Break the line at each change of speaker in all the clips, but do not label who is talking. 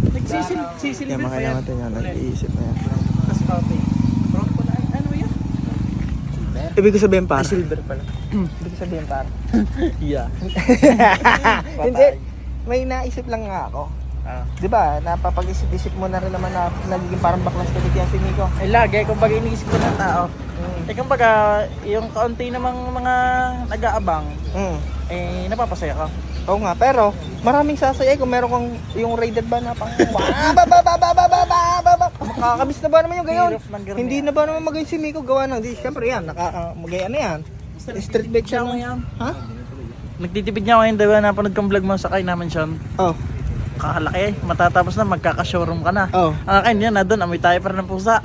Nagsisilver
Yung
pa
mga
yan.
naman yan, nag-iisip na yan.
Tapos coffee. Brown pala. Ano yan?
Ibig ko sabihin par.
Silver pala.
Ibig ko sabihin par.
Yeah.
Hindi. May naisip lang nga ako.
Ah.
Di ba, napapag-isip-isip mo na rin naman na nagiging parang baklas ka din si Nico.
Eh lagi, kumbaga iniisip ko ng tao. Eh kumbaga, yung kaunti namang mga nag-aabang, eh napapasaya ka.
Oo nga, pero maraming sasaya kung meron kang yung rated ba na pang makakabis na ba naman yung gayon?
Hirap ng ganun
Hindi
yan.
na ba naman magayon si Nico gawa ng di? Siyempre yan, magaya na yan. Street bike siya.
Mo yan.
Ha?
Nagtitipid niya ako yun, diba? Napanood kong vlog mo sakay namin siya.
Oh.
Kakalaki, matatapos na, magkaka-showroom ka na.
Oh.
Ang akin yan, na doon, amoy tayo pa rin ng pusa.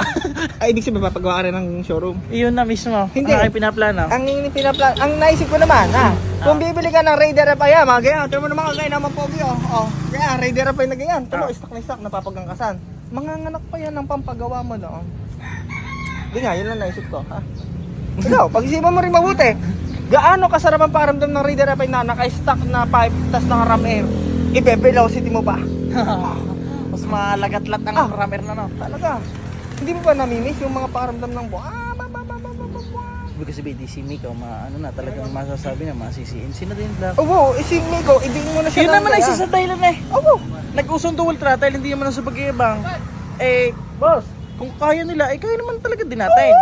Ay, ibig sabihin papagawa ka rin ng showroom.
Iyon na mismo.
Hindi.
Ang aking pinaplano.
Ang naisip ko naman, kung bibili ka ng Raider FI, mga ganyan, ito mo naman kagaya naman pogi, oh. Kaya, Raider FI na ganyan, ito mo, stock na stock, napapagangkasan. Manganganak pa yan ng pampagawa mo doon. Hindi nga, yun lang naisip ko, ha? Ikaw, pag-isipan mo rin mabuti. Gaano kasarap ang paramdam ng Raider FI na naka-stock na pipe, tas naka-ram air? I-velocity mo ba?
Mas malagat-lat ang rammer na, no?
Talaga. Hindi mo ba namimiss yung mga paramdam ng
Ibig sabihin, di si Miko, ano na, talagang masasabi na, masisiin. Sino din lang?
Oo, si Nico, ibigin mo na siya.
Yun naman ay isa sa dahilan eh.
Oo.
Nag-usong dual throttle, hindi naman sa pag-iibang. Eh, boss, kung kaya nila, eh kaya naman talaga din natin.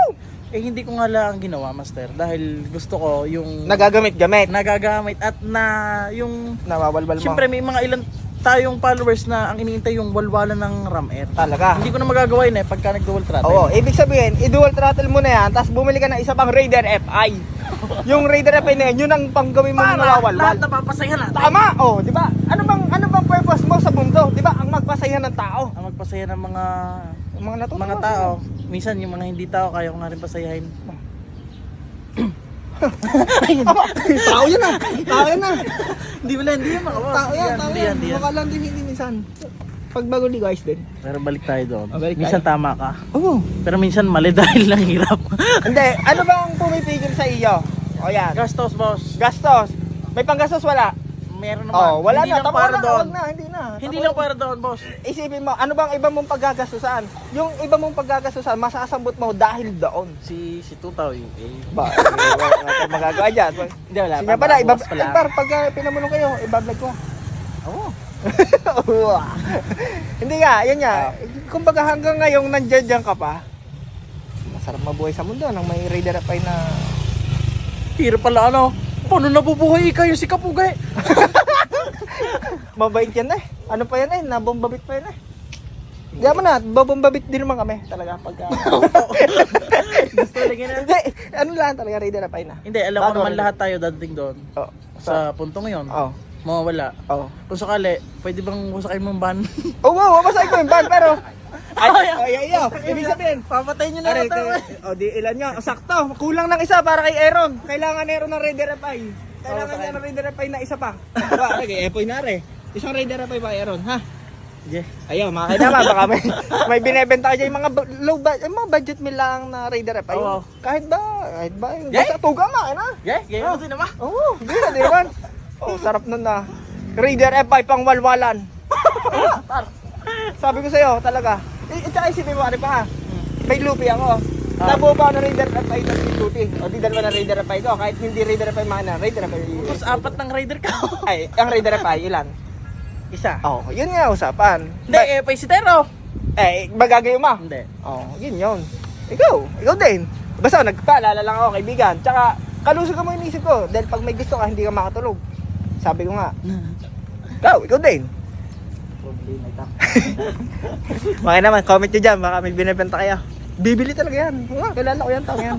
Eh hindi ko nga lang ginawa, master, dahil gusto ko yung
Nagagamit-gamit.
nagagamit at na yung
Nawawalwal mo.
siyempre may mga ilan tayong followers na ang iniintay yung walwalan ng ram air.
Talaga.
Hindi ko na magagawa yun eh pagka nag-dual throttle.
Oo, ibig sabihin, i-dual throttle mo na yan, tapos bumili ka ng isa pang Raider FI. Yung Raider FI na yan, yun ang panggawin mo ng
Lahat
nawawalwal.
napapasaya natin.
Tama, oh, di ba? Ano bang purpose mo sa mundo? Di ba? Ang magpasaya ng tao.
Ang magpasaya ng mga
Mga natutuwa.
mga tao. Minsan yung mga hindi tao kaya ko nga rin pasayahin.
Tao yan ah. Tao yan ah.
Hindi wala, hindi yan mga boss.
Tao yan, tao
Hindi
yan.
hindi yan.
Mukha lang din hindi minsan. Pag bago di guys din.
Pero balik tayo doon.
Balik
Minsan
tayo.
tama ka.
Oo.
Pero minsan mali dahil lang hirap.
Hindi, ano bang pumipigil sa iyo? O yan.
Gastos, boss.
Gastos. May panggastos wala?
Meron naman.
Oh, wala
Hindi
na.
lang
Tama
para
na,
doon.
wag na, hindi na.
Hindi
Tama
lang
na.
para doon, boss.
Isipin mo, ano bang iba mong paggagastusan? Yung iba mong paggagastusan, masasambot mo dahil doon.
Si Tutaw eh.
Ba, wala natin magagawa dyan.
Hindi wala.
Sige pala,
boss pala.
pag pinamulong kayo, ibablog ko.
Oo.
Hindi nga, yan nga. Kumbaga hanggang ngayong nandiyan ka pa, masarap mabuhay sa mundo nang may Raider FI na...
Hirap pala ano. Paano nabubuhay kayo si Kapugay?
Mabait yan eh. Ano pa yan eh, nabombabit pa yan eh. Hindi mo na, babombabit din naman kami talaga pagka...
Gusto lagi na.
Hindi, ano lang talaga Raider FI na.
Hindi, alam ko
Bago
naman
rin.
lahat tayo dadating doon.
Oh,
Sa punto ngayon.
oh,
Mawawala.
oh.
Kung sakali, pwede bang usakay mong van?
Oh, wow, masay ko yung ban, pero... Ay, ibig sabihin,
Papatayin nyo na
Aray,
ito.
o di ilan nyo? Sakto, kulang ng isa para kay Aaron. Kailangan Aaron ng Raider FI. Kailangan niya ng Raider FI na isa pa. Diba, kay Epoy na rin. Isang Raider FI pa Aaron, ha?
Yeah.
Ayaw, mga kailangan, baka may binebenta ka dyan yung mga low budget, yung mga budget meal lang na Raider FI.
Oo.
Kahit ba, yung
Yeah.
basta tuga ma, na?
Yeah, ganyan din naman.
Oo, di na, di naman. Oh, sarap nun na. Raider FI pang walwalan. Sabi ko sa'yo, talaga. Tsaka isipin mo, ano pa ha? May lupi ako. Nabuo pa ako ng Raider FI ng duty. O di dalawa ng Raider FI ko. Kahit hindi Raider FI mana, Raider FI.
Tapos apat ng rider ka.
Ay, ang Raider FI, ilan?
Isa.
Oh, yun nga usapan.
Hindi, paisitero.
Magagayo mo.
Hindi.
Oh, yun. Ikaw din. Basta nagpaalala lang ako, kaibigan. Tsaka, kalusog ka mo yung isip ko. Dahil pag may gusto ka, hindi ka makatulog. Sabi ko nga, ikaw din.
Problema ito.
Mga naman, comment nyo dyan, baka may binibenta kayo. Bibili talaga yan. Kilala ko yan, tao yan.